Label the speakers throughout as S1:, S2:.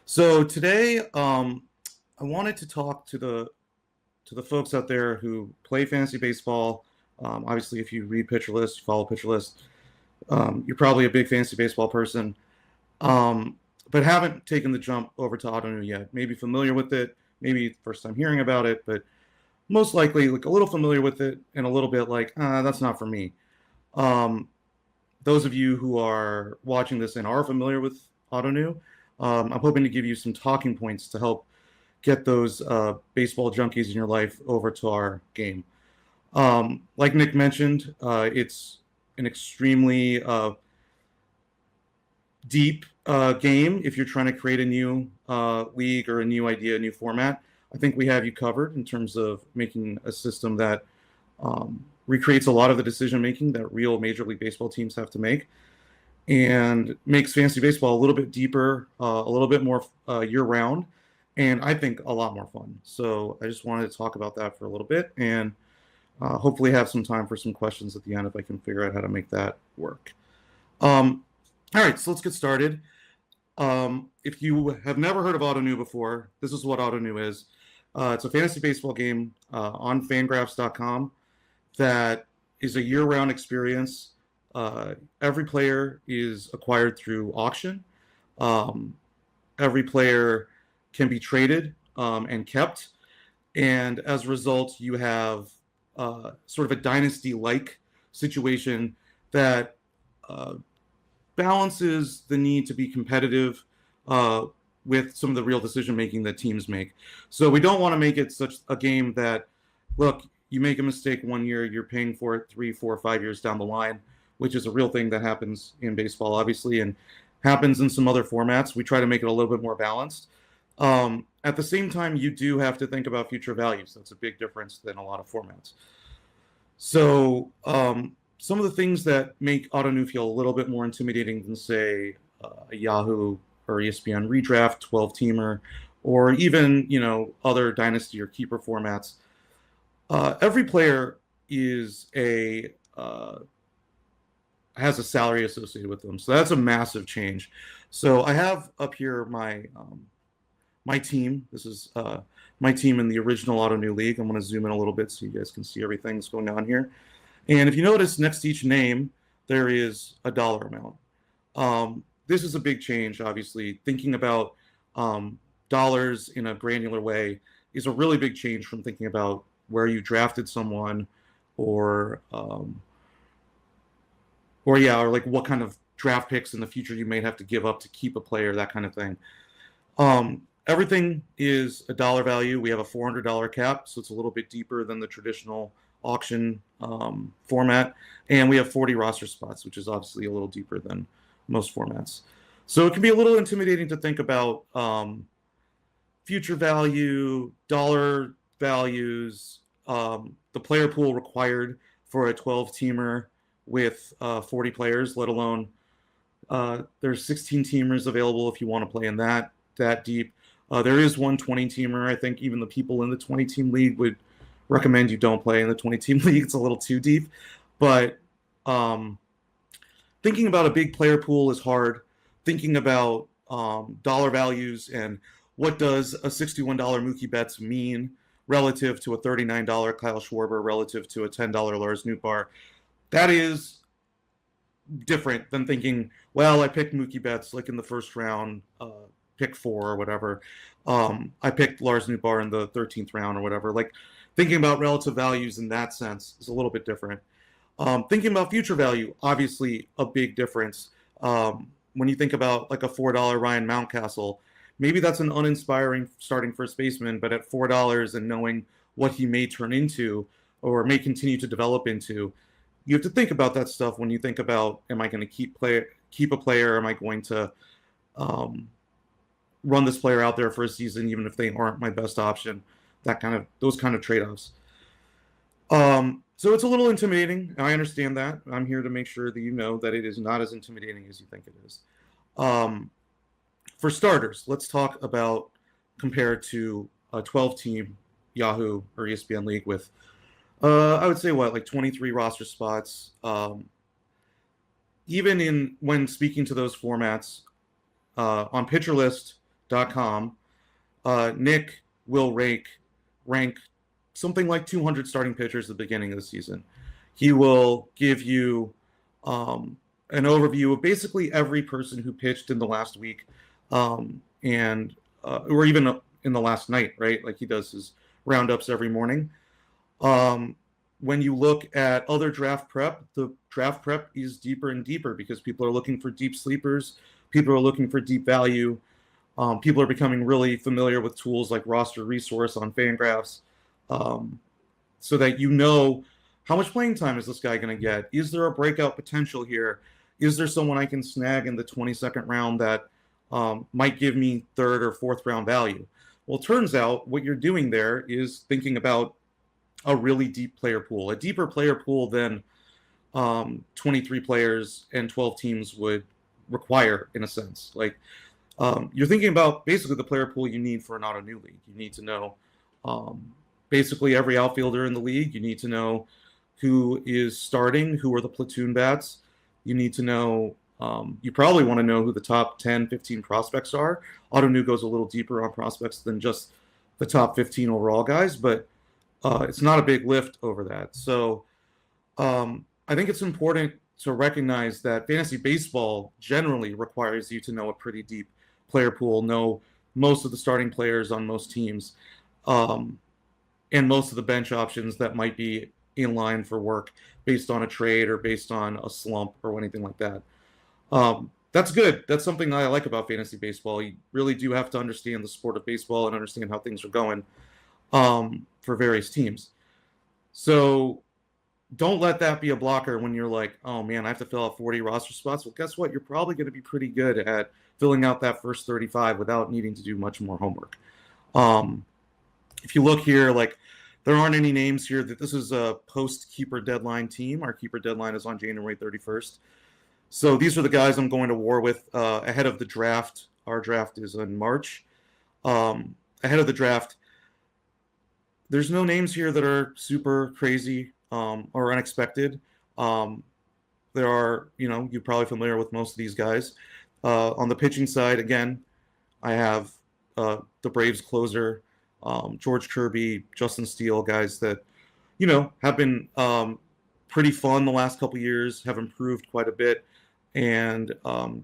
S1: So today, I wanted to talk to the folks out there who play fantasy baseball. Obviously, if you read Pitcher List, you follow Pitcher List, you're probably a big fantasy baseball person, but haven't taken the jump over to Ottoneu yet. Maybe familiar with it, maybe first time hearing about it, but most likely like a little familiar with it and a little bit like, that's not for me. Um, those of you who are watching this and are familiar with Ottoneu, I'm hoping to give you some talking points to help get those baseball junkies in your life over to our game. Like Nick mentioned, it's an extremely deep game if you're trying to create a new league or a new idea, a new format. I think we have you covered in terms of making a system that recreates a lot of the decision making that real Major League Baseball teams have to make and makes fantasy baseball a little bit deeper, a little bit more year round, and I think a lot more fun. So I just wanted to talk about that for a little bit and hopefully have some time for some questions at the end if I can figure out how to make that work. All right, so let's get started. If you have never heard of Ottoneu before, this is what Ottoneu is. It's a fantasy baseball game on fangraphs.com that is a year-round experience. Every player is acquired through auction. Every player can be traded and kept. And as a result, you have sort of a dynasty-like situation that balances the need to be competitive with some of the real decision-making that teams make. So we don't want to make it such a game that, look, you make a mistake one year, you're paying for it 3, 4, 5 years down the line, which is a real thing that happens in baseball, obviously, and happens in some other formats. We try to make it a little bit more balanced. At the same time, you do have to think about future values. That's a big difference than a lot of formats. So some of the things that make Ottoneu feel a little bit more intimidating than, say, a Yahoo or ESPN redraft 12-teamer, or even other dynasty or keeper formats. Every player is has a salary associated with them, so that's a massive change. So I have up here my team. This is my team in the original Ottoneu League. I'm going to zoom in a little bit so you guys can see everything that's going on here. And if you notice, next to each name, there is a dollar amount. This is a big change, obviously. Thinking about dollars in a granular way is a really big change from thinking about where you drafted someone or like what kind of draft picks in the future you may have to give up to keep a player, that kind of thing. Everything is a dollar value. We have a $400 cap, so it's a little bit deeper than the traditional auction format. And we have 40 roster spots, which is obviously a little deeper than most formats. So it can be a little intimidating to think about future value, dollar values, the player pool required for a 12-teamer with 40 players, let alone there's 16 teamers available if you want to play in that deep. There is one 20-teamer. I think even the people in the 20-team league would recommend you don't play in the 20-team league. It's a little too deep. But thinking about a big player pool is hard. Thinking about dollar values and what does a $61 Mookie Betts mean relative to a $39 Kyle Schwarber, relative to a $10 Lars Nootbaar, that is different than thinking, well, I picked Mookie Betts like in the first round, pick 4 or whatever. I picked Lars Nootbaar in the 13th round or whatever. Like thinking about relative values in that sense is a little bit different. Thinking about future value, obviously a big difference. When you think about like a $4 Ryan Mountcastle, maybe that's an uninspiring starting first baseman, but at $4 and knowing what he may turn into or may continue to develop into, you have to think about that stuff when you think about, am I going to keep a player? Am I going to run this player out there for a season, even if they aren't my best option? Those kind of trade-offs. So it's a little intimidating. I understand that. I'm here to make sure that you know that it is not as intimidating as you think it is. For starters, let's talk about compared to a 12-team Yahoo or ESPN league with, I would say, like 23 roster spots. Even when speaking to those formats, on Pitcher List, PitchCon.com, Nick will rank something like 200 starting pitchers at the beginning of the season. He will give you an overview of basically every person who pitched in the last week, and or even in the last night, right? Like he does his roundups every morning. When you look at other draft prep, the draft prep is deeper and deeper because people are looking for deep sleepers. People are looking for deep value. People are becoming really familiar with tools like Roster Resource on Fangraphs, so that you know how much playing time is this guy going to get? Is there a breakout potential here? Is there someone I can snag in the 22nd round that might give me third or fourth round value? Well, it turns out what you're doing there is thinking about a really deep player pool, a deeper player pool than 23 players and 12 teams would require, in a sense. Like you're thinking about basically the player pool you need for an Ottoneu league. You need to know basically every outfielder in the league. You need to know who is starting, who are the platoon bats. You need to know, you probably want to know who the top 10, 15 prospects are. Ottoneu goes a little deeper on prospects than just the top 15 overall guys, but it's not a big lift over that. So I think it's important to recognize that fantasy baseball generally requires you to know a pretty deep player pool, know most of the starting players on most teams, and most of the bench options that might be in line for work based on a trade or based on a slump or anything like that. That's good. That's something I like about fantasy baseball. You really do have to understand the sport of baseball and understand how things are going for various teams. So don't let that be a blocker when you're like, oh man, I have to fill out 40 roster spots. Well, guess what? You're probably going to be pretty good at filling out that first 35 without needing to do much more homework. If you look here, like there aren't any names here. That this is a post-keeper deadline team. Our keeper deadline is on January 31st. So these are the guys I'm going to war with ahead of the draft. Our draft is in March. Ahead of the draft, there's no names here that are super crazy or unexpected. There are, you're probably familiar with most of these guys. On the pitching side, again, I have the Braves closer, George Kirby, Justin Steele, guys that, have been pretty fun the last couple years, have improved quite a bit, and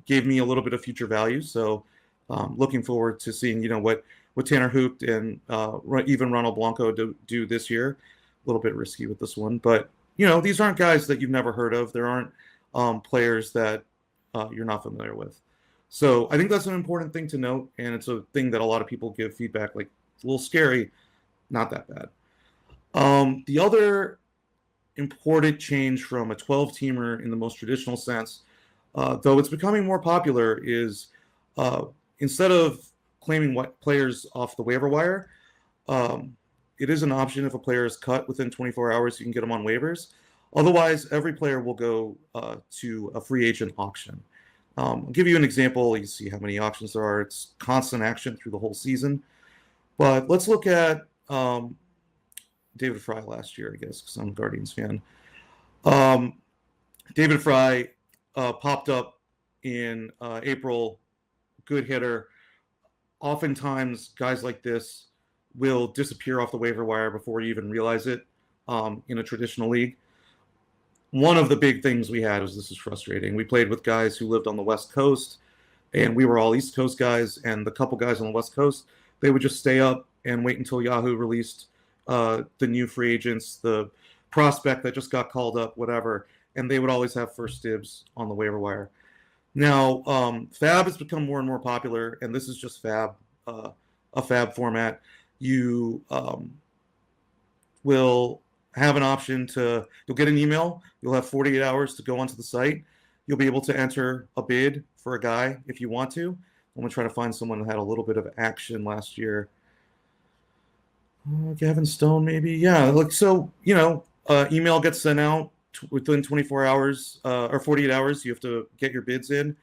S1: gave me a little bit of future value. So looking forward to seeing, what Tanner Houpt and even Ronald Blanco do this year. A little bit risky with this one, but these aren't guys that you've never heard of. There aren't players that you're not familiar with. So I think that's an important thing to note, and it's a thing that a lot of people give feedback like it's a little scary, not that bad. The other important change from a 12-teamer in the most traditional sense, though it's becoming more popular, is instead of claiming what players off the waiver wire, it is an option if a player is cut within 24 hours, you can get them on waivers. Otherwise, every player will go to a free agent auction. I'll give you an example. You see how many auctions there are. It's constant action through the whole season. But let's look at David Fry last year, I guess, because I'm a Guardians fan. David Fry popped up in April, good hitter. Oftentimes, guys like this will disappear off the waiver wire before you even realize it in a traditional league. One of the big things we had was this is frustrating. We played with guys who lived on the West Coast, and we were all East Coast guys, and the couple guys on the West Coast, they would just stay up and wait until Yahoo released the new free agents, the prospect that just got called up, whatever, and they would always have first dibs on the waiver wire. Now, Fab has become more and more popular, and this is just Fab, a Fab format. You will have an option you'll get an email. You'll have 48 hours to go onto the site. You'll be able to enter a bid for a guy if you want to. I'm going to try to find someone who had a little bit of action last year. Gavin Stone, maybe. Yeah. Email gets sent out within 24 hours or 48 hours. You have to get your bids in.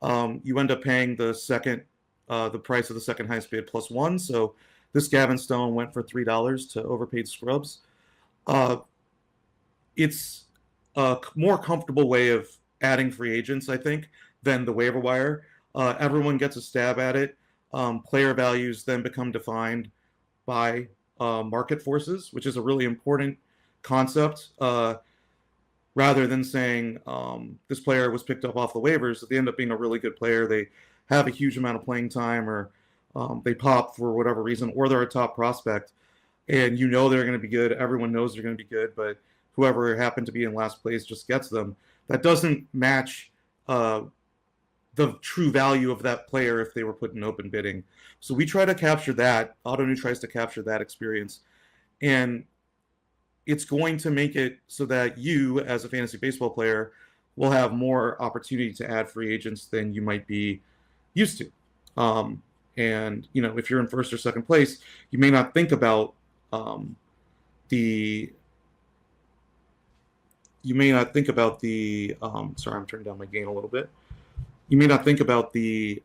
S1: You end up paying the price of the second highest bid plus one. So this Gavin Stone went for $3 to overpaid scrubs. It's a more comfortable way of adding free agents, I think, than the waiver wire. Everyone gets a stab at it. player values then become defined by market forces, which is a really important concept. Rather than saying this player was picked up off the waivers, they end up being a really good player. They have a huge amount of playing time, or they pop for whatever reason, or they're a top prospect, and you know they're going to be good. Everyone knows they're going to be good, but whoever happened to be in last place just gets them. That doesn't match the true value of that player if they were put in open bidding. So we try to capture that. Ottoneu tries to capture that experience, and it's going to make it so that you, as a fantasy baseball player, will have more opportunity to add free agents than you might be used to. And if you're in first or second place, you may not think about the. You may not think about the. Sorry, I'm turning down my gain a little bit. You may not think about the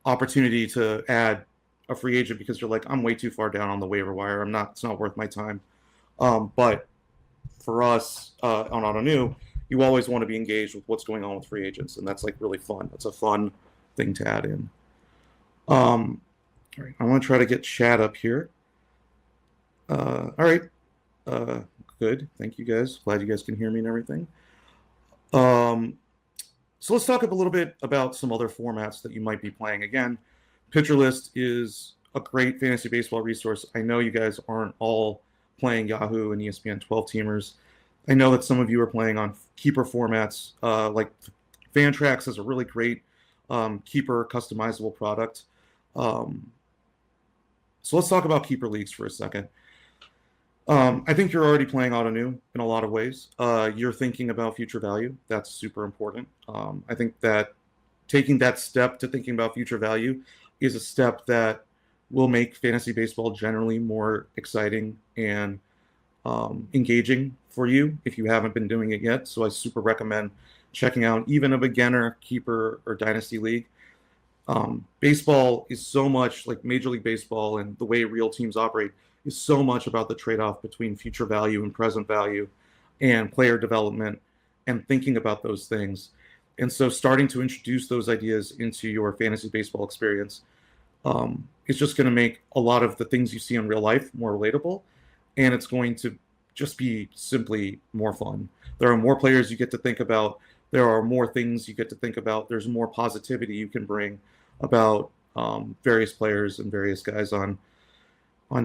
S1: opportunity to add a free agent because you're like, I'm way too far down on the waiver wire. It's not worth my time. But for us on Ottoneu, you always want to be engaged with what's going on with free agents, and that's like really fun. That's a fun thing to add in. All right, I want to try to get chat up here. All right, good. Thank you guys. Glad you guys can hear me and everything. So let's talk a little bit about some other formats that you might be playing. Again, Pitcher List is a great fantasy baseball resource. I know you guys aren't all playing Yahoo and ESPN 12-teamers. I know that some of you are playing on keeper formats. Like Fantrax is a really great keeper customizable product. So let's talk about keeper leagues for a second. I think you're already playing Ottoneu in a lot of ways. You're thinking about future value. That's super important. I think that taking that step to thinking about future value is a step that will make fantasy baseball generally more exciting and engaging for you if you haven't been doing it yet. So I super recommend checking out even a beginner keeper or dynasty league. Baseball is so much like Major League Baseball, and the way real teams operate is so much about the trade-off between future value and present value and player development and thinking about those things. And so starting to introduce those ideas into your fantasy baseball experience is just going to make a lot of the things you see in real life more relatable, and it's going to just be simply more fun. There are more players you get to think about. There are more things you get to think about. There's more positivity you can bring about various players and various guys on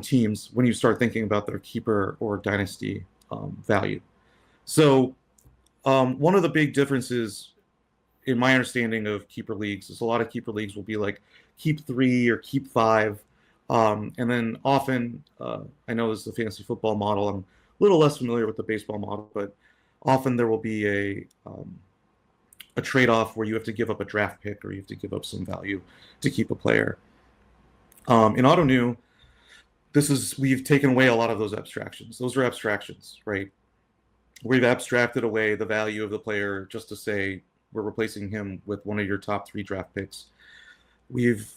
S1: teams when you start thinking about their keeper or dynasty value. So one of the big differences in my understanding of keeper leagues is a lot of keeper leagues will be like keep 3 or keep 5. And then often, I know this is the fantasy football model. I'm a little less familiar with the baseball model, but often there will be a trade-off where you have to give up a draft pick or you have to give up some value to keep a player. In Ottoneu, we've taken away a lot of those abstractions. Those are abstractions, right? We've abstracted away the value of the player just to say we're replacing him with one of your top 3 draft picks. We've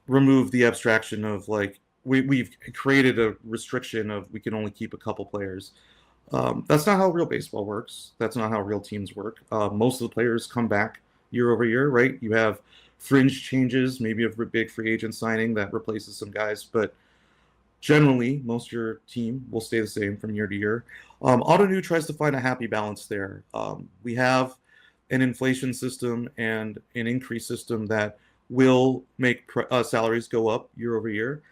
S1: removed the abstraction of like we've created a restriction of we can only keep a couple players. That's not how real baseball works. That's not how real teams work. Most of the players come back year over year, right? You have fringe changes, maybe a big free agent signing that replaces some guys, but generally, most of your team will stay the same from year to year. Ottoneu tries to find a happy balance there. We have an inflation system and an increase system that will make salaries go up year over year.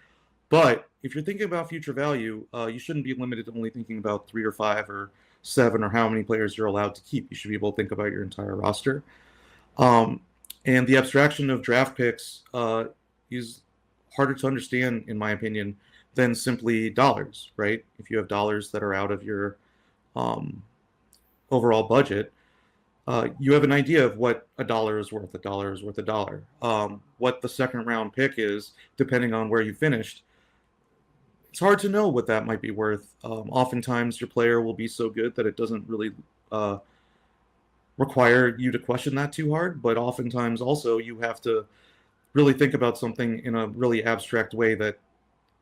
S1: But if you're thinking about future value, you shouldn't be limited to only thinking about 3 or 5 or 7 or how many players you're allowed to keep. You should be able to think about your entire roster. And the abstraction of draft picks is harder to understand, in my opinion, than simply dollars, right? If you have dollars that are out of your overall budget, you have an idea of what a dollar is worth. A dollar is worth a dollar. What the second round pick is, depending on where you finished, it's hard to know what that might be worth. Oftentimes, your player will be so good that it doesn't really require you to question that too hard, but oftentimes also you have to really think about something in a really abstract way that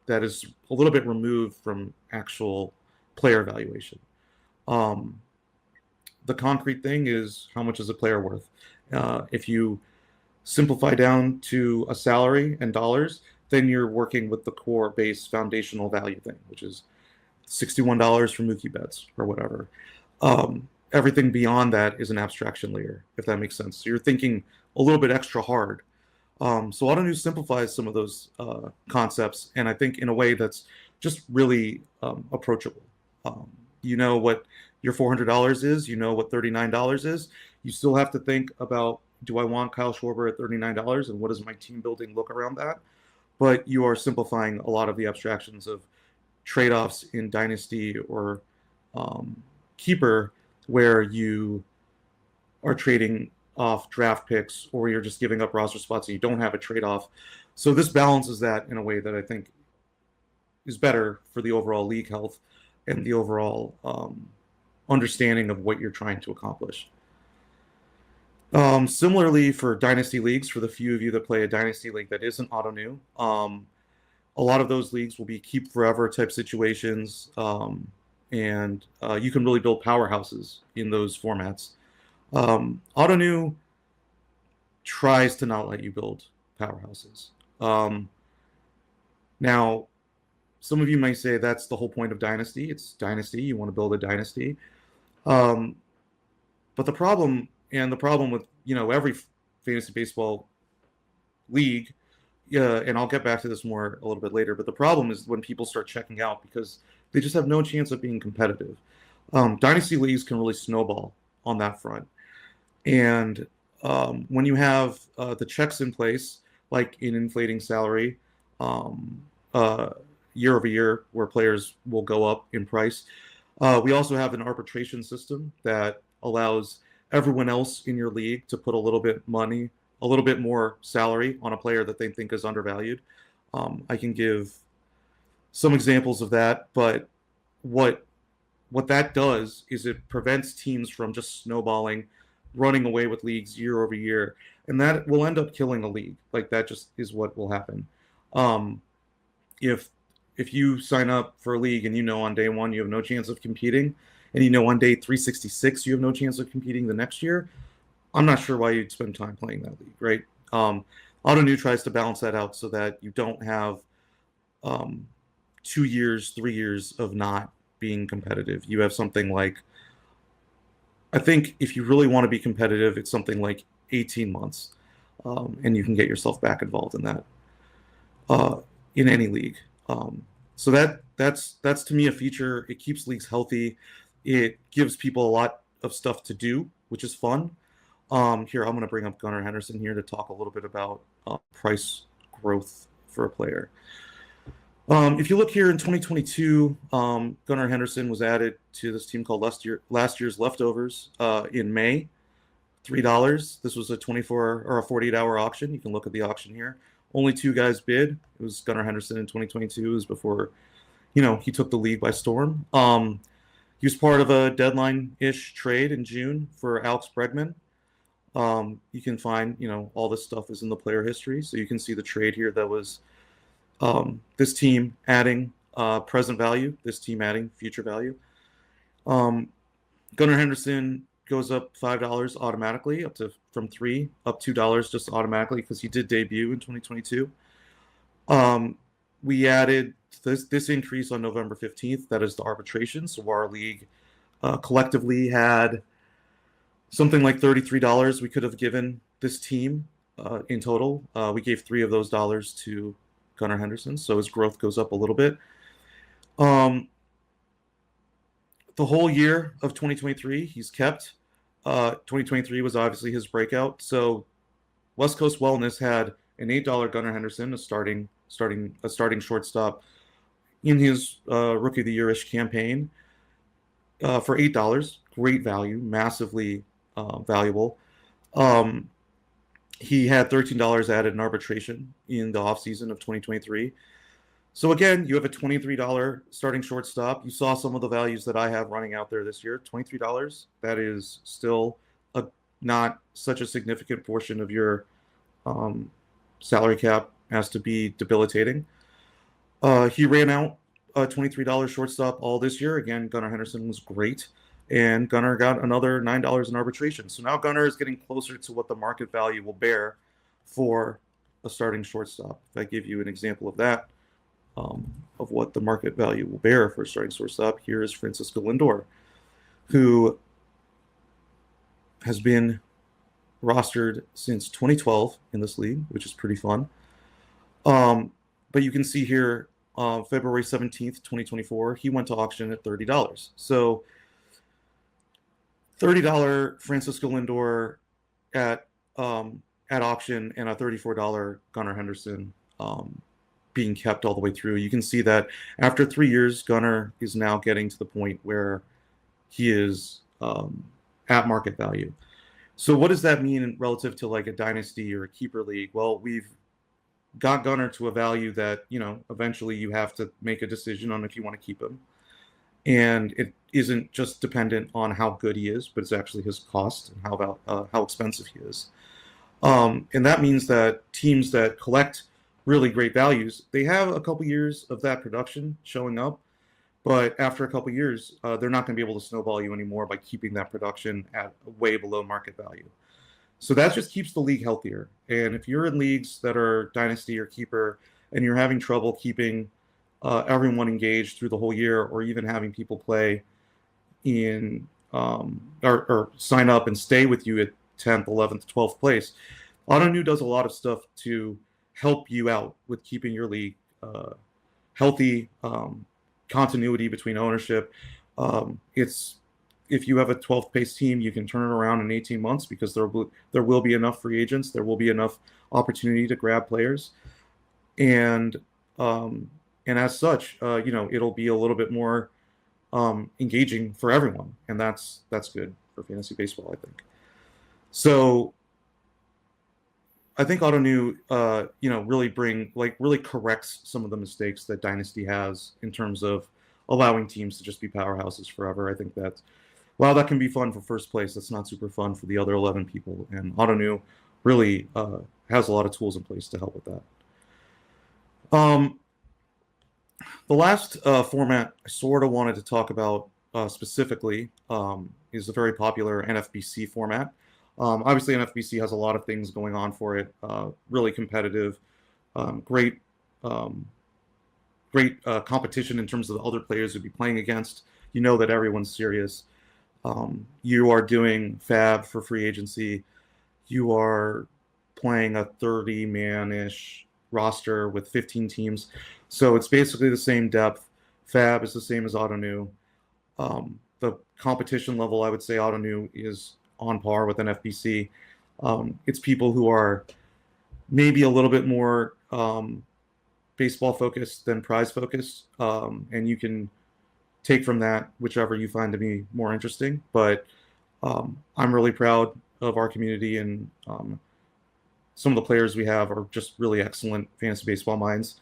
S1: is a little bit removed from actual player evaluation. The concrete thing is how much is a player worth? If you simplify down to a salary and dollars, then you're working with the core base foundational value thing, which is $61 for Mookie Betts or whatever. Everything beyond that is an abstraction layer, if that makes sense. So you're thinking a little bit extra hard. So Ottoneu simplifies some of those concepts, and I think in a way that's just really approachable. You know what your $400 is, you know what $39 is. You still have to think about, do I want Kyle Schwarber at $39, and what does my team building look around that? But you are simplifying a lot of the abstractions of trade-offs in Dynasty or Keeper, where you are trading off draft picks or you're just giving up roster spots and you don't have a trade-off. So this balances that in a way that I think is better for the overall league health and the overall understanding of what you're trying to accomplish. Similarly, for Dynasty leagues, for the few of you that play a Dynasty league that isn't Ottoneu, a lot of those leagues will be keep forever type situations, and you can really build powerhouses in those formats. Ottoneu tries to not let you build powerhouses. Now, some of you might say that's the whole point of Dynasty. It's Dynasty. You want to build a Dynasty. But the problem with, every fantasy baseball league, and I'll get back to this more a little bit later, but the problem is when people start checking out because they just have no chance of being competitive. Dynasty leagues can really snowball on that front. And when you have the checks in place, like in inflating salary, year over year, where players will go up in price, we also have an arbitration system that allows everyone else in your league to put a little bit more salary on a player that they think is undervalued. I can give some examples of that, but what that does is it prevents teams from just snowballing, running away with leagues year over year, and that will end up killing a league. Like, that just is what will happen. If you sign up for a league and on day one you have no chance of competing, and on day 366 you have no chance of competing the next year, I'm not sure why you'd spend time playing that league, right? Ottoneu tries to balance that out so that you don't have 2 years, 3 years of not being competitive. You have something like, I think if you really want to be competitive, it's something like 18 months, and you can get yourself back involved in that in any league. So that's to me a feature. It keeps leagues healthy. It gives people a lot of stuff to do, which is fun. Here, I'm going to bring up Gunnar Henderson here to talk a little bit about price growth for a player. If you look here in 2022, Gunnar Henderson was added to this team called last year's Leftovers in May, $3. This was a 24 or a 48-hour auction. You can look at the auction here. Only 2 guys bid. It was Gunnar Henderson in 2022. It was before, he took the league by storm. He was part of a deadline-ish trade in June for Alex Bregman. You can find, all this stuff is in the player history. So you can see the trade here that was this team adding present value, this team adding future value. Gunnar Henderson goes up $5 automatically, from $3 up $2 just automatically because he did debut in 2022. We added this increase on November 15th. That is the arbitration. So our league collectively had something like $33 we could have given this team in total. We gave $3 of those dollars to Gunnar Henderson, so his growth goes up a little bit. The whole year of 2023, he's kept. 2023 was obviously his breakout. So West Coast Wellness had an $8 Gunnar Henderson, a starting shortstop in his Rookie of the Year-ish campaign for $8. Great value, massively valuable. He had $13 added in arbitration in the offseason of 2023. So again, you have a $23 starting shortstop. You saw some of the values that I have running out there this year. $23, that is still not such a significant portion of your salary cap as to be debilitating. He ran out a $23 shortstop all this year. Again, Gunnar Henderson was great. And Gunnar got another $9 in arbitration. So now Gunnar is getting closer to what the market value will bear for a starting shortstop. If I give you an example of that, of what the market value will bear for a starting shortstop, here is Francisco Lindor, who has been rostered since 2012 in this league, which is pretty fun. But you can see here, February 17th, 2024, he went to auction at $30. So $30 Francisco Lindor at auction, and a $34 Gunnar Henderson being kept all the way through. You can see that after 3 years, Gunnar is now getting to the point where he is at market value. So what does that mean relative to like a dynasty or a keeper league? Well, we've got Gunnar to a value that, eventually you have to make a decision on if you want to keep him. And it isn't just dependent on how good he is, but it's actually his cost and how expensive he is. And that means that teams that collect really great values, they have a couple years of that production showing up, but after a couple years, they're not going to be able to snowball you anymore by keeping that production at way below market value. So that just keeps the league healthier. And if you're in leagues that are dynasty or keeper and you're having trouble keeping everyone engaged through the whole year, or even having people play in or sign up and stay with you at 10th, 11th, 12th place, Ottoneu does a lot of stuff to help you out with keeping your league healthy, continuity between ownership. If you have a 12th place team, you can turn it around in 18 months because there will be enough free agents. There will be enough opportunity to grab players. And as such, it'll be a little bit more engaging for everyone. And that's good for fantasy baseball, I think. So I think Ottoneu, really corrects some of the mistakes that Dynasty has in terms of allowing teams to just be powerhouses forever. I think that while that can be fun for first place, that's not super fun for the other 11 people. And Ottoneu really has a lot of tools in place to help with that. The last format I sort of wanted to talk about specifically is the very popular NFBC format. Obviously, NFBC has a lot of things going on for it. Really competitive, great competition in terms of the other players you'd be playing against. You know that everyone's serious. You are doing fab for free agency. You are playing a 30-man-ish roster with 15 teams. So it's basically the same depth. Fab is the same as Ottoneu. The competition level, I would say Ottoneu is on par with NFBC. It's people who are maybe a little bit more baseball focused than prize focused. And you can take from that whichever you find to be more interesting. But I'm really proud of our community, and some of the players we have are just really excellent fantasy baseball minds.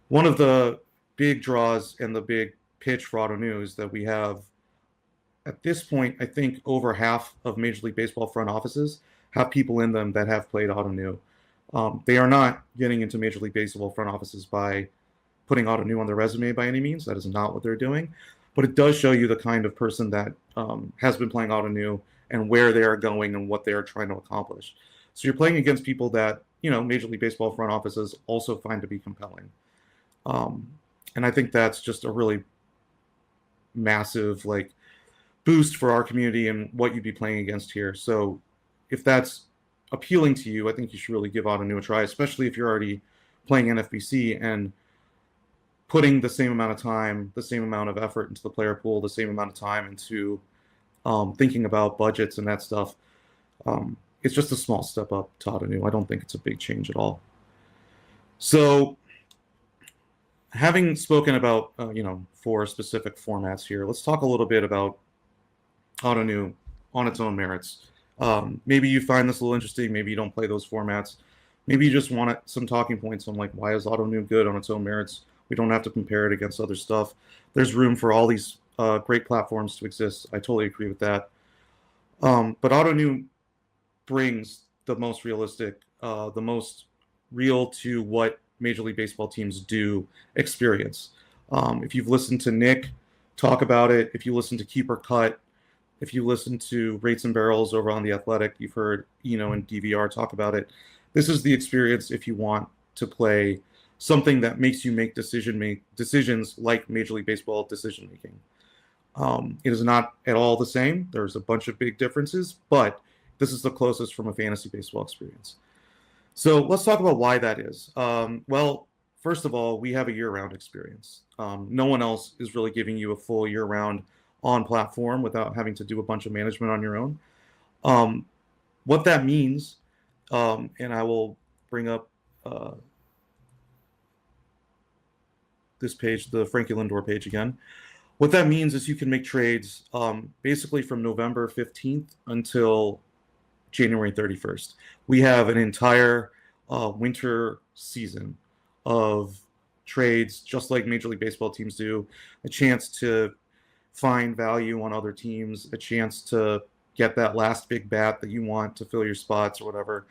S1: One of the big draws and the big pitch for Ottoneu is that we have, at this point, I think over half of Major League Baseball front offices have people in them that have played Ottoneu. They are not getting into Major League Baseball front offices by putting Ottoneu on their resume by any means. That is not what they're doing. But it does show you the kind of person that has been playing Ottoneu and where they are going and what they are trying to accomplish. So you're playing against people that, Major League Baseball front offices also find to be compelling. And I think that's just a really massive, boost for our community and what you'd be playing against here. So if that's appealing to you, I think you should really give Ottoneu a try, especially if you're already playing NFBC and putting the same amount of time, the same amount of effort into the player pool, the same amount of time into thinking about budgets and that stuff. It's just a small step up to Ottoneu. I don't think it's a big change at all. So having spoken about, 4 specific formats here, let's talk a little bit about Ottoneu on its own merits. Maybe you find this a little interesting. Maybe you don't play those formats. Maybe you just want some talking points on why is Ottoneu good on its own merits? We don't have to compare it against other stuff. There's room for all these great platforms to exist. I totally agree with that. But Ottoneu brings the most realistic, the most real to what Major League Baseball teams do experience. If you've listened to Nick talk about it, if you listen to Keeper Cut, if you listen to Rates and Barrels over on The Athletic, you've heard Eno and DVR talk about it. This is the experience if you want to play something that makes you make decisions like Major League Baseball decision making. It is not at all the same. There's a bunch of big differences, but this is the closest from a fantasy baseball experience. So let's talk about why that is. Well, first of all, we have a year-round experience. No one else is really giving you a full year-round on platform without having to do a bunch of management on your own. What that means, and I will bring up this page, the Frankie Lindor page again. What that means is you can make trades basically from November 15th until January 31st. We have an entire winter season of trades, just like Major League Baseball teams do, a chance to find value on other teams, a chance to get that last big bat that you want to fill your spots or whatever.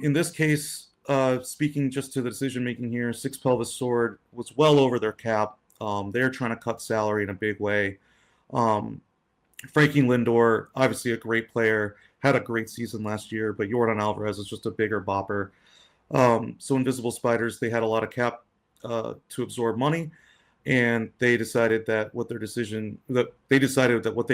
S1: In this case, speaking just to the decision making here, Six Pelvis Sword was well over their cap. They're trying to cut salary in a big way. Frankie Lindor, obviously a great player, had a great season last year, but Yordan Alvarez is just a bigger bopper. So Invisible Spiders, they had a lot of cap to absorb money, and they decided that what they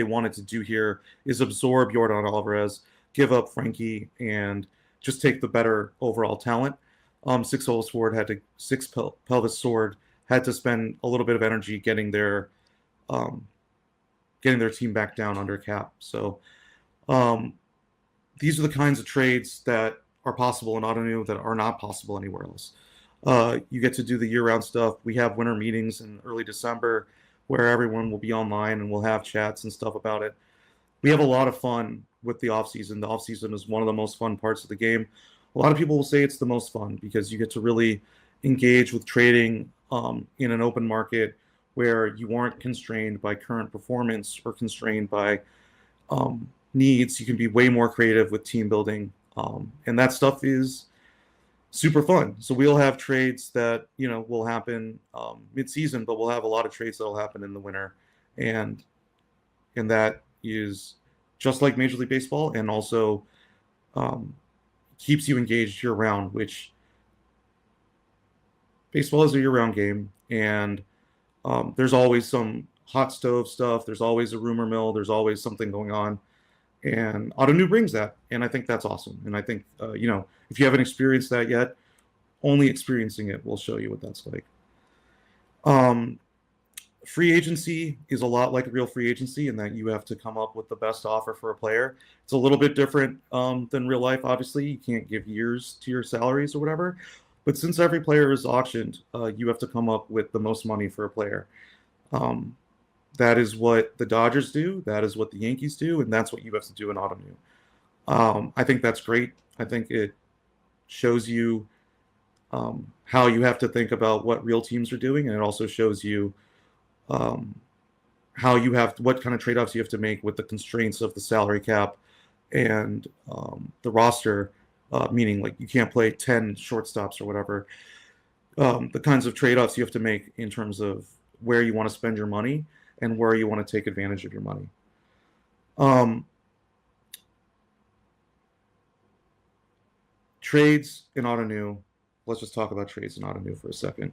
S1: wanted to do here is absorb Yordan Alvarez, give up Frankie, and just take the better overall talent. Six Pelvis Sword had to spend a little bit of energy getting their team back down under cap. So these are the kinds of trades that are possible in Ottoneu that are not possible anywhere else. You get to do the year-round stuff. We have winter meetings in early December where everyone will be online and we'll have chats and stuff about it. We have a lot of fun with the off-season. The off-season is one of the most fun parts of the game. A lot of people will say it's the most fun because you get to really engage with trading in an open market where you aren't constrained by current performance or constrained by needs. You can be way more creative with team building, and that stuff is super fun. So we'll have trades that will happen mid-season, but we'll have a lot of trades that will happen in the winter, and that is just like Major League Baseball, and also keeps you engaged year-round, which baseball is a year-round game, and there's always some hot stove stuff. There's always a rumor mill. There's always something going on, and Ottoneu brings that, and I think that's awesome. And I think if you haven't experienced that yet, only experiencing it will show you what that's like. Free agency is a lot like a real free agency in that you have to come up with the best offer for a player. It's a little bit different than real life, obviously. You can't give years to your salaries or whatever. But since every player is auctioned, you have to come up with the most money for a player. That is what the Dodgers do. That is what the Yankees do. And that's what you have to do in Ottoneu. I think that's great. I think it shows you how you have to think about what real teams are doing. And it also shows you what kind of trade-offs you have to make with the constraints of the salary cap and the roster, meaning like you can't play 10 shortstops or whatever. The kinds of trade-offs you have to make in terms of where you want to spend your money and where you want to take advantage of your money. Trades in Ottoneu. Let's just talk about trades in Ottoneu for a second.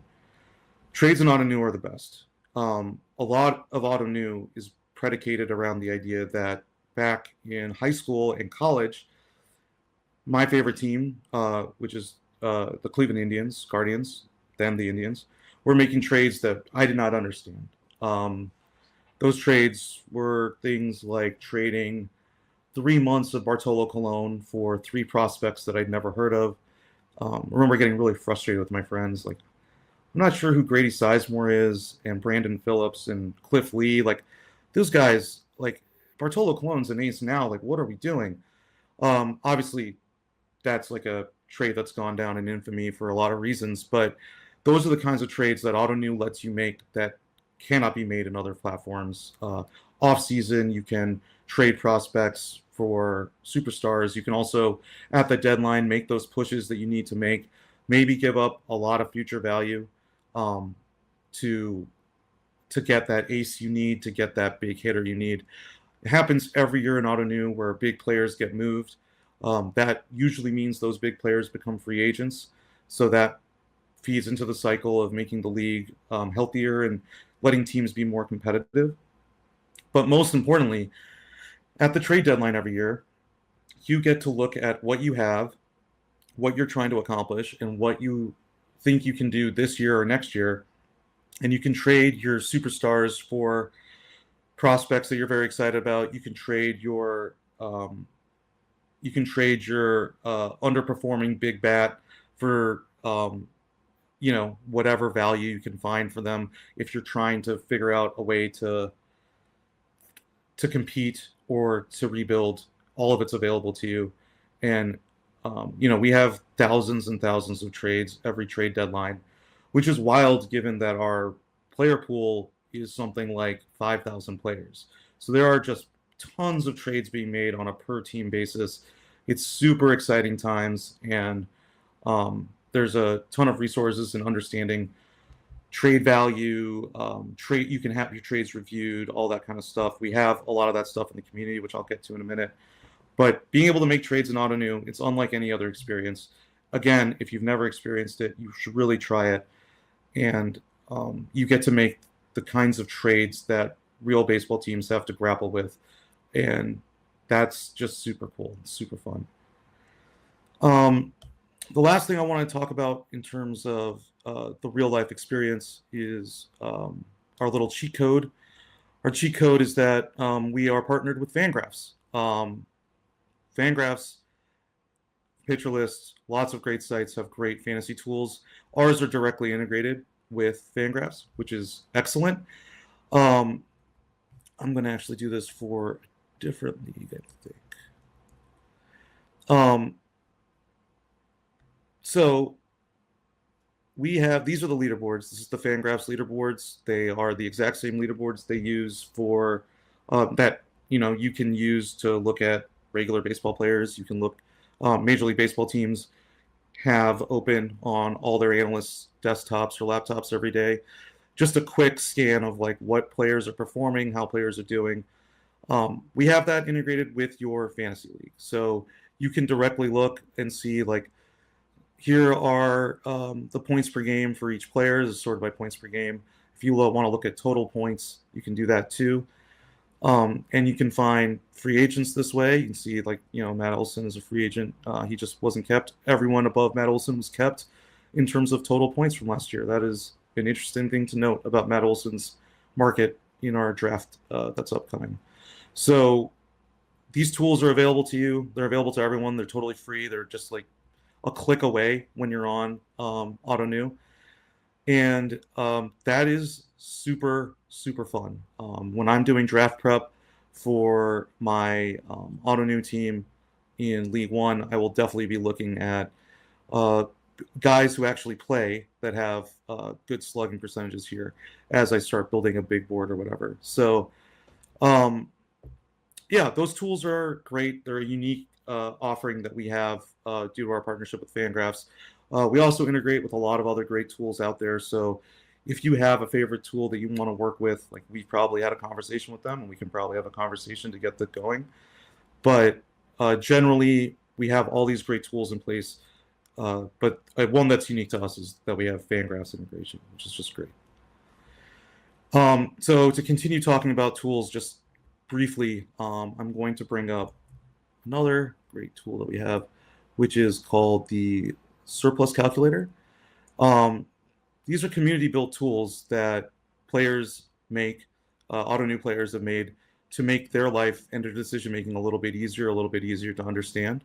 S1: Trades in Ottoneu are the best. A lot of Ottoneu is predicated around the idea that back in high school and college, my favorite team, which is the Cleveland Indians, Guardians, then the Indians, were making trades that I did not understand. Those trades were things like trading 3 months of Bartolo Colon for 3 prospects that I'd never heard of. I remember getting really frustrated with my friends, like, I'm not sure who Grady Sizemore is, and Brandon Phillips and Cliff Lee. Like, those guys, like, Bartolo Colon's an ace now. Like, what are we doing? Obviously, that's like a trade that's gone down in infamy for a lot of reasons, but those are the kinds of trades that Ottoneu lets you make that cannot be made in other platforms. Off season, you can trade prospects for superstars. You can also, at the deadline, make those pushes that you need to make, maybe give up a lot of future value to get that ace you need, to get that big hitter you need. It happens every year in Ottoneu where big players get moved. That usually means those big players become free agents. So that feeds into the cycle of making the league healthier and letting teams be more competitive. But most importantly, at the trade deadline every year, you get to look at what you have, what you're trying to accomplish, and what you think you can do this year or next year. And you can trade your superstars for prospects that you're very excited about. You can trade your underperforming big bat for whatever value you can find for them if you're trying to figure out a way to compete or to rebuild. All of it's available to you. And we have thousands and thousands of trades every trade deadline, which is wild given that our player pool is something like 5,000 players. So there are just tons of trades being made on a per team basis. It's super exciting times, and there's a ton of resources in understanding trade value, trade. You can have your trades reviewed, all that kind of stuff. We have a lot of that stuff in the community, which I'll get to in a minute. But being able to make trades in Ottoneu, it's unlike any other experience. Again, if you've never experienced it, you should really try it. And you get to make the kinds of trades that real baseball teams have to grapple with. And that's just super cool. It's super fun. The last thing I want to talk about in terms of the real life experience is our little cheat code. Our cheat code is that we are partnered with Fangraphs. Fangraphs, Pitcher List, lots of great sites have great fantasy tools. Ours are directly integrated with Fangraphs, which is excellent. I'm going to actually do this for a different league, I think. So we have, these are the leaderboards. This is the Fangraphs leaderboards. They are the exact same leaderboards they use for that, you can use to look at regular baseball players. You can look, Major League Baseball teams have open on all their analysts' desktops or laptops every day. Just a quick scan of like what players are performing, how players are doing. We have that integrated with your fantasy league. So you can directly look and see like, here are the points per game for each player. This is sorted by points per game. If you want to look at total points, you can do that too. And you can find free agents this way. You can see like, Matt Olson is a free agent. He just wasn't kept. Everyone above Matt Olson was kept in terms of total points from last year. That is an interesting thing to note about Matt Olson's market in our draft that's upcoming. So these tools are available to you. They're available to everyone. They're totally free. They're just like a click away when you're on Ottoneu. And that is super, super fun. When I'm doing draft prep for my Ottoneu team in League One, I will definitely be looking at guys who actually play that have good slugging percentages here as I start building a big board or whatever. So, yeah, those tools are great. They're a unique offering that we have due to our partnership with Fangraphs. We also integrate with a lot of other great tools out there. So if you have a favorite tool that you want to work with, like we've probably had a conversation with them and we can probably have a conversation to get that going. But generally, we have all these great tools in place. But one that's unique to us is that we have Fangraphs integration, which is just great. So to continue talking about tools, just briefly, I'm going to bring up another great tool that we have, which is called the Surplus Calculator. These are community-built tools that players make, Ottoneu players have made to make their life and their decision-making a little bit easier to understand.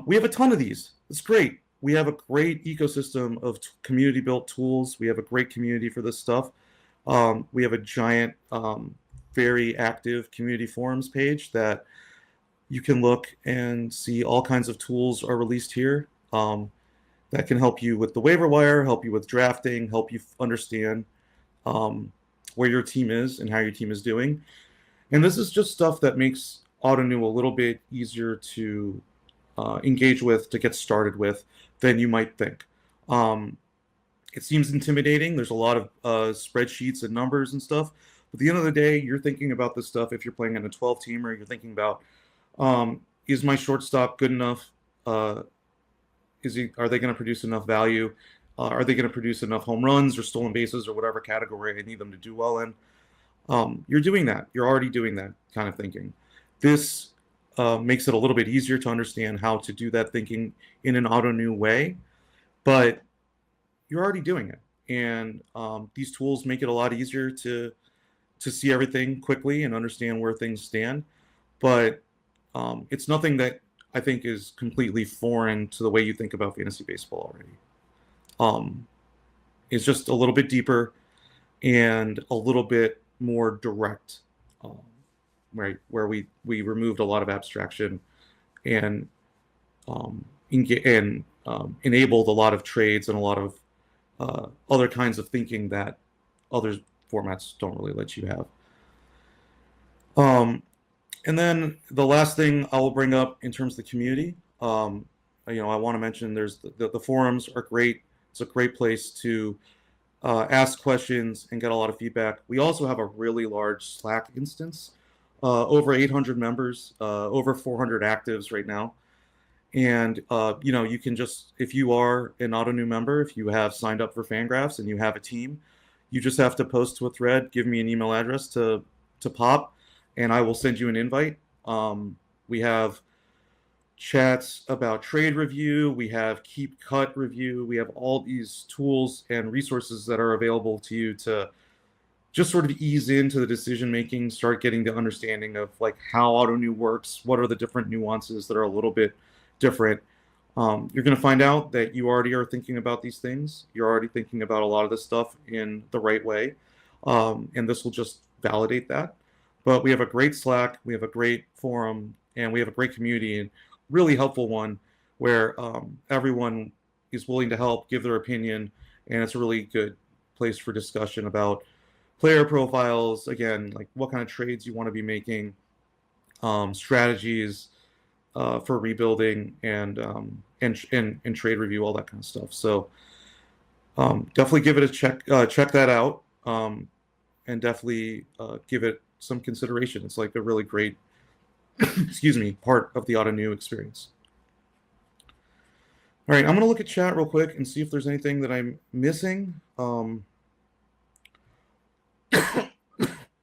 S1: We have a ton of these. It's great. We have a great ecosystem of community-built tools. We have a great community for this stuff. We have a giant, very active community forums page that you can look and see all kinds of tools are released here that can help you with the waiver wire, help you with drafting, help you understand where your team is and how your team is doing. And this is just stuff that makes Ottoneu a little bit easier to engage with, to get started with than you might think. It seems intimidating. There's a lot of spreadsheets and numbers and stuff. But at the end of the day, you're thinking about this stuff if you're playing in a 12-teamer, you're thinking about is my shortstop good enough? Are they going to produce enough value? Are they going to produce enough home runs or stolen bases or whatever category I need them to do well in? You're doing that. You're already doing that kind of thinking. This makes it a little bit easier to understand how to do that thinking in an Ottoneu way, but you're already doing it. And these tools make it a lot easier to see everything quickly and understand where things stand. But it's nothing that I think is completely foreign to the way you think about fantasy baseball already. It's just a little bit deeper and a little bit more direct, right? Where we removed a lot of abstraction and enabled a lot of trades and a lot of other kinds of thinking that other formats don't really let you have. And then the last thing I will bring up in terms of the community, I want to mention there's the forums are great. It's a great place to ask questions and get a lot of feedback. We also have a really large Slack instance, over 800 members, over 400 actives right now. And, you can just, if you are an Ottoneu member, if you have signed up for Fangraphs and you have a team, you just have to post to a thread, give me an email address to Pop, and I will send you an invite. We have chats about trade review. We have keep cut review. We have all these tools and resources that are available to you to just sort of ease into the decision making, start getting the understanding of like how Ottoneu works, what are the different nuances that are a little bit different. You're going to find out that you already are thinking about these things. You're already thinking about a lot of this stuff in the right way. And this will just validate that. But we have a great Slack, we have a great forum, and we have a great community, and really helpful one where everyone is willing to help, give their opinion, and it's a really good place for discussion about player profiles, again, like what kind of trades you want to be making, strategies for rebuilding, and trade review, all that kind of stuff. So definitely give it a check that out, and definitely give it some consideration. It's like a really great excuse me, part of the Ottoneu experience. All right, I'm going to look at chat real quick and see if there's anything that I'm missing.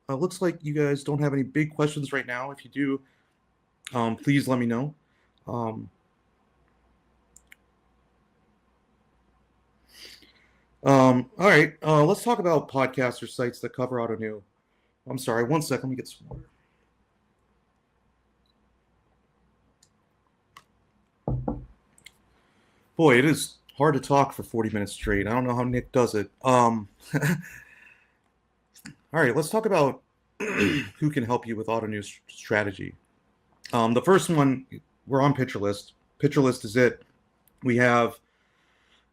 S1: Looks like you guys don't have any big questions right now. If you do, please let me know. All right, let's talk about podcasts or sites that cover Ottoneu. I'm sorry, one second, let me get some water. Boy, it is hard to talk for 40 minutes straight. I don't know how Nick does it. All right, let's talk about who can help you with Ottoneu strategy. The first one, we're on PitcherList. PitcherList is it. We have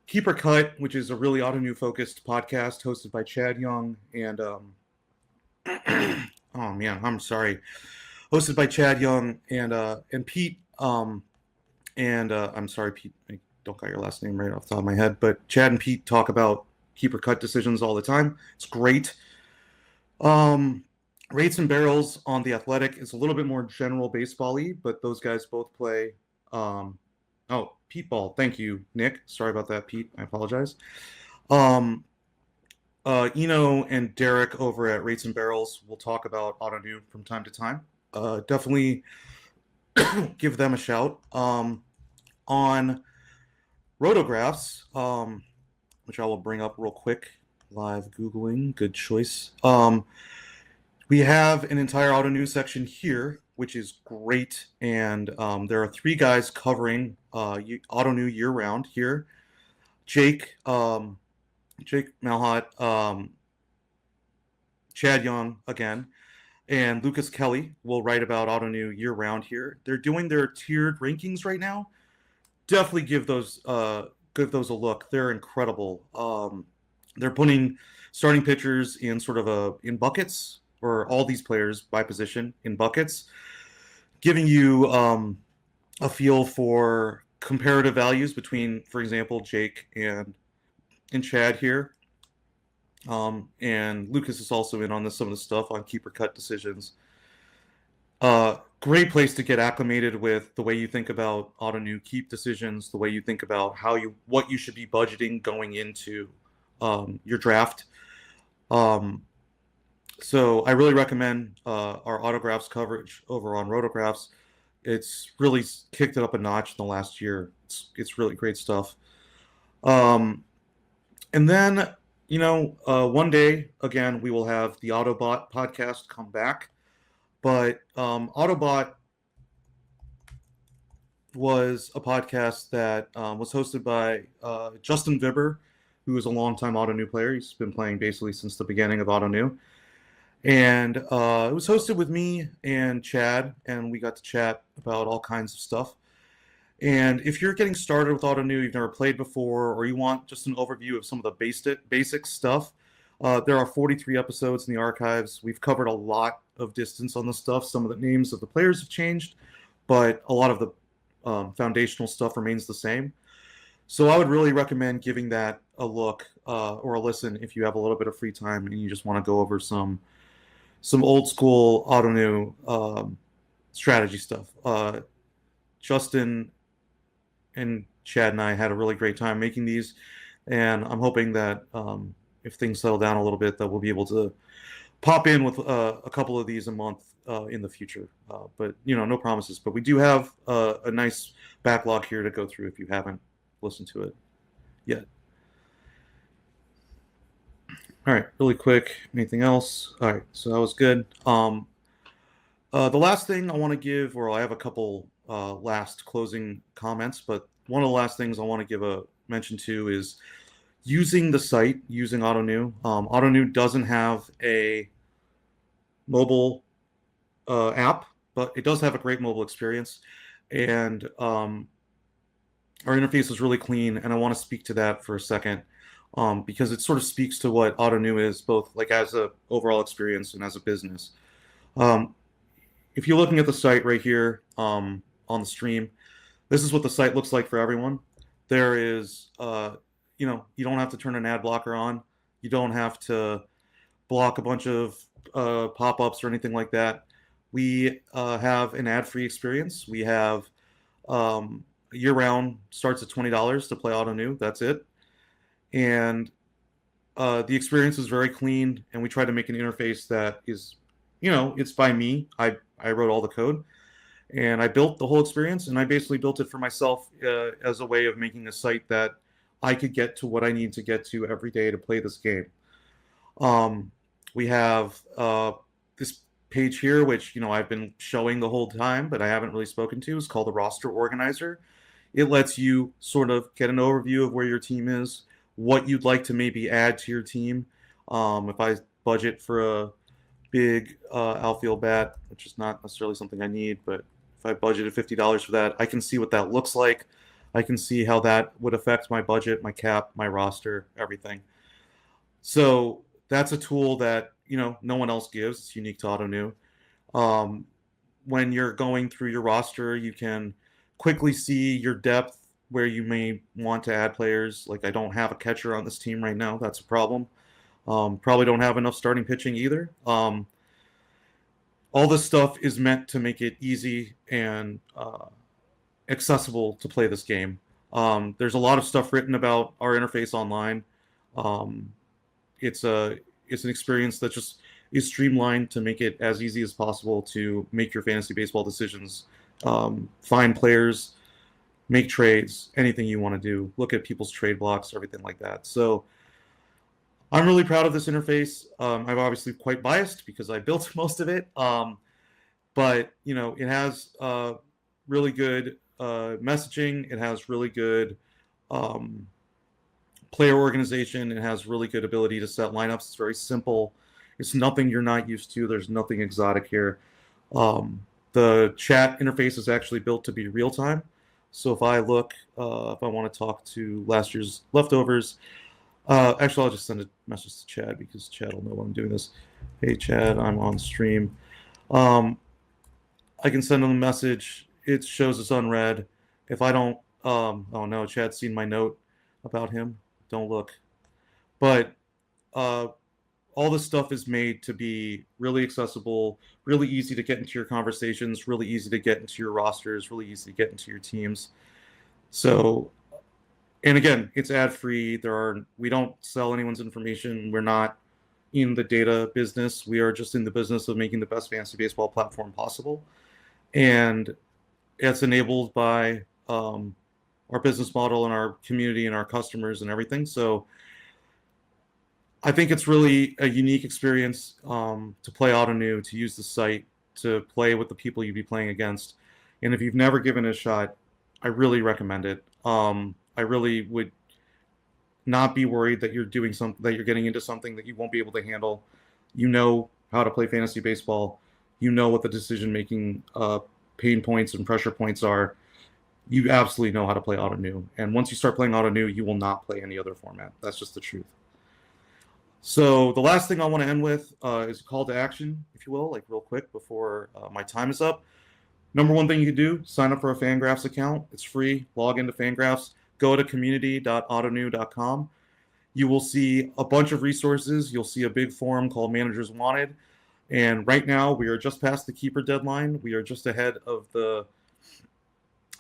S1: Keeper Cut, which is a really Ottoneu focused podcast hosted by Chad Young and oh man, I'm sorry, hosted by Chad Young and Pete. I'm sorry, Pete. I don't got your last name right off the top of my head, but Chad and Pete talk about keeper cut decisions all the time. It's great. Rates and Barrels on The Athletic is a little bit more general baseball-y, but those guys both play. Oh, Pete Ball. Thank you, Nick. Sorry about that, Pete. I apologize. Eno and Derek over at Rates and Barrels will talk about Ottoneu from time to time. Definitely give them a shout. On Rotographs, which I will bring up real quick. Live Googling, good choice. We have an entire Ottoneu section here, which is great. And there are 3 guys covering Ottoneu year-round here. Jake Malhot, Chad Young again, and Lucas Kelly will write about Ottoneu year-round here. They're doing their tiered rankings right now. Definitely give those a look. They're incredible. They're putting starting pitchers in sort of in buckets, or all these players by position in buckets, giving you a feel for comparative values between, for example, Jake and Chad here. And Lucas is also in on some of the stuff on keeper cut decisions. great place to get acclimated with the way you think about Ottoneu keep decisions, the way you think about what you should be budgeting going into your draft. Um, so I really recommend our autographs coverage over on Rotographs. It's really kicked it up a notch in the last year. It's really great stuff. Um, and then, one day again we will have the Autobot podcast come back. But Autobot was a podcast that was hosted by Justin Vibber, who is a longtime Ottoneu player. He's been playing basically since the beginning of Ottoneu. And it was hosted with me and Chad, and we got to chat about all kinds of stuff. And if you're getting started with Ottoneu, you've never played before, or you want just an overview of some of the basic stuff, there are 43 episodes in the archives. We've covered a lot of distance on the stuff. Some of the names of the players have changed, but a lot of the foundational stuff remains the same. So I would really recommend giving that a look or a listen if you have a little bit of free time and you just want to go over some old school Ottoneu strategy stuff. Justin and Chad and I had a really great time making these, and I'm hoping that if things settle down a little bit, that we'll be able to pop in with a couple of these a month in the future. But no promises. But we do have a nice backlog here to go through if you haven't listened to it yet. All right, really quick. Anything else? All right, so that was good. The last thing I want to give, or I have a couple last closing comments, but one of the last things I want to give a mention to is using the site, using Ottoneu. Ottoneu doesn't have a mobile app, but it does have a great mobile experience. And our interface is really clean, and I want to speak to that for a second because it sort of speaks to what Ottoneu is, both like as a overall experience and as a business. If you're looking at the site right here on the stream, this is what the site looks like for everyone. There is, you don't have to turn an ad blocker on. You don't have to block a bunch of pop-ups or anything like that. We have an ad-free experience. We have year-round starts at $20 to play Ottoneu. That's it. And the experience is very clean, and we try to make an interface that is, it's by me. I wrote all the code, and I built the whole experience, and I basically built it for myself as a way of making a site that I could get to what I need to get to every day to play this game. We have this page here, which I've been showing the whole time, but I haven't really spoken to. It's called the Roster Organizer. It lets you sort of get an overview of where your team is, what you'd like to maybe add to your team. If I budget for a big outfield bat, which is not necessarily something I need, but if I budgeted $50 for that, I can see what that looks like. I can see how that would affect my budget, my cap, my roster, everything. So that's a tool that no one else gives. It's unique to Ottoneu. When you're going through your roster, you can quickly see your depth, where you may want to add players. Like, I don't have a catcher on this team right now. That's a problem. Probably don't have enough starting pitching either. All this stuff is meant to make it easy and accessible to play this game. There's a lot of stuff written about our interface online. It's an experience that just is streamlined to make it as easy as possible to make your fantasy baseball decisions, find players, make trades, anything you want to do, look at people's trade blocks, everything like that. So I'm really proud of this interface. I'm obviously quite biased because I built most of it, but it has really good messaging. It has really good player organization. It has really good ability to set lineups. It's very simple. It's nothing you're not used to. There's nothing exotic here. The chat interface is actually built to be real time. So if I look, if I want to talk to last year's leftovers, actually I'll just send a message to Chad because Chad will know when I'm doing this. Hey Chad, I'm on stream. I can send him a message. It shows it's unread. If I don't, oh no, Chad's seen my note about him. Don't look. But all this stuff is made to be really accessible, really easy to get into your conversations, really easy to get into your rosters, really easy to get into your teams. So, and again, it's ad free. We don't sell anyone's information. We're not in the data business. We are just in the business of making the best fantasy baseball platform possible. And it's enabled by our business model and our community and our customers and everything. So I think it's really a unique experience to play Ottoneu, to use the site, to play with the people you'd be playing against. And if you've never given it a shot, I really recommend it. I really would not be worried that you're doing something, that you're getting into something that you won't be able to handle. You know how to play fantasy baseball. You know what the decision-making pain points and pressure points are. You absolutely know how to play Ottoneu. And once you start playing Ottoneu, you will not play any other format. That's just the truth. So the last thing I want to end with is a call to action, if you will, like real quick before my time is up. Number one thing you can do, sign up for a Fangraphs account. It's free. Log into Fangraphs. Go to community.ottoneu.com. You will see a bunch of resources. You'll see a big forum called Managers Wanted. And right now, we are just past the keeper deadline. We are just ahead of the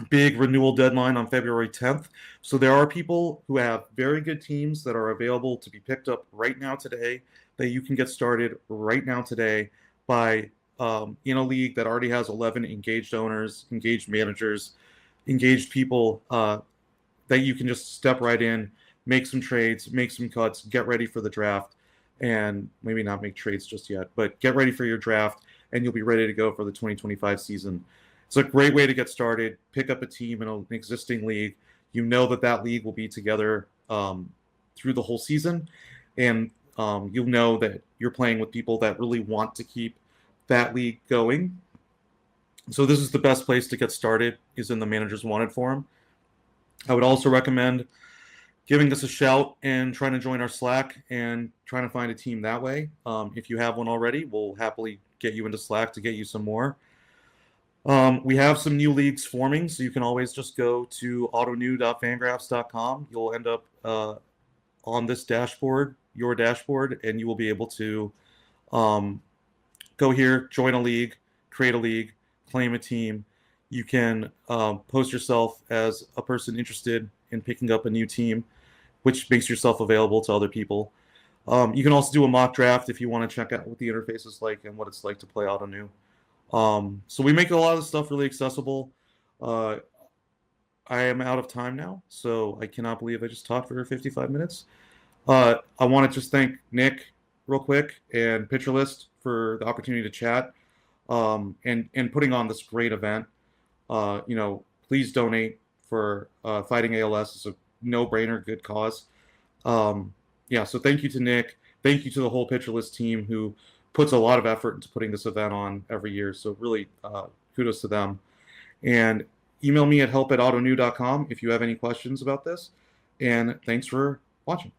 S1: big renewal deadline on February 10th. So there are people who have very good teams that are available to be picked up right now today, that you can get started right now today by in a league that already has 11 engaged owners, engaged managers, engaged people that you can just step right in, make some trades, make some cuts, get ready for the draft, and maybe not make trades just yet, but get ready for your draft, and you'll be ready to go for the 2025 season. It's a great way to get started. Pick up a team in an existing league. You know that league will be together through the whole season, and you'll know that you're playing with people that really want to keep that league going. So this is the best place to get started, is in the Managers Wanted forum. I would also recommend giving us a shout and trying to join our Slack and trying to find a team that way. If you have one already, we'll happily get you into Slack to get you some more. We have some new leagues forming, so you can always just go to ottoneu.fangraphs.com. You'll end up on this dashboard, your dashboard, and you will be able to go here, join a league, create a league, claim a team. You can post yourself as a person interested in picking up a new team, which makes yourself available to other people. You can also do a mock draft if you want to check out what the interface is like and what it's like to play Ottoneu. So we make a lot of stuff really accessible. I am out of time now, so I cannot believe I just talked for 55 minutes. I want to just thank Nick real quick and PitcherList for the opportunity to chat and putting on this great event. Please donate for fighting ALS. It's a no-brainer, good cause. So thank you to Nick. Thank you to the whole PitcherList team who puts a lot of effort into putting this event on every year. So really kudos to them. And email me at help@ottoneu.com if you have any questions about this. And thanks for watching.